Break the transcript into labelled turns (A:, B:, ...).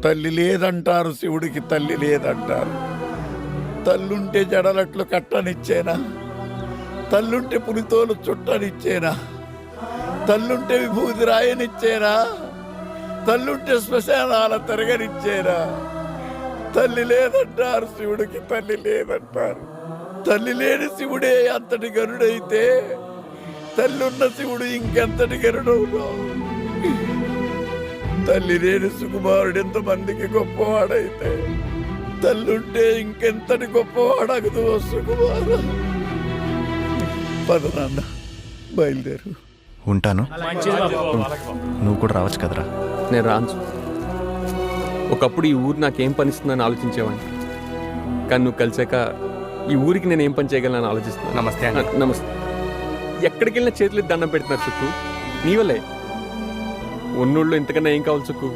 A: తల్లి లేదంటారు, శివుడికి తల్లి లేదంటారు. తల్లుంటే జడలట్లు కట్టనిచ్చేనా? తల్లుంటే పులితోలు చుట్టనిచ్చేనా? తల్లుంటే విభూతి రాయనిచ్చేనా? తల్లుంటే శ్మశానాల తిరగనిచ్చేనా? తల్లి లేదంటారు, శివుడికి తల్లి లేదంటారు. తల్లి లేని శివుడే అంతటి గరుడైతే తల్లున్న శివుడు ఇంకెంతటి గరుడవును? తల్లి లేని సుకుమారుడు ఎంతమందికి గొప్పవాడైతే తల్లుంటే ఇంకెంతటి గొప్పవాడగదు సుకుమారు. పద నాన్న, బయలుదేరు.
B: ఉంటాను. నువ్వు కూడా రావచ్చు కదరా.
C: నేను రాను. ఒకప్పుడు ఈ ఊరు నాకేం పనిస్తుందని ఆలోచించేవాడిని, కానీ నువ్వు కలిసాక ఈ ఊరికి నేను ఏం పని చేయగలను ఆలోచిస్తున్నాను.
D: నమస్తే అండి.
C: నమస్తే. ఎక్కడికి వెళ్ళినా చేతులు దండం పెడుతున్నారు సుక్కు, నీ వల్లే. ఉన్నోళ్ళు ఇంతకన్నా ఏం కావాలి సుక్కు?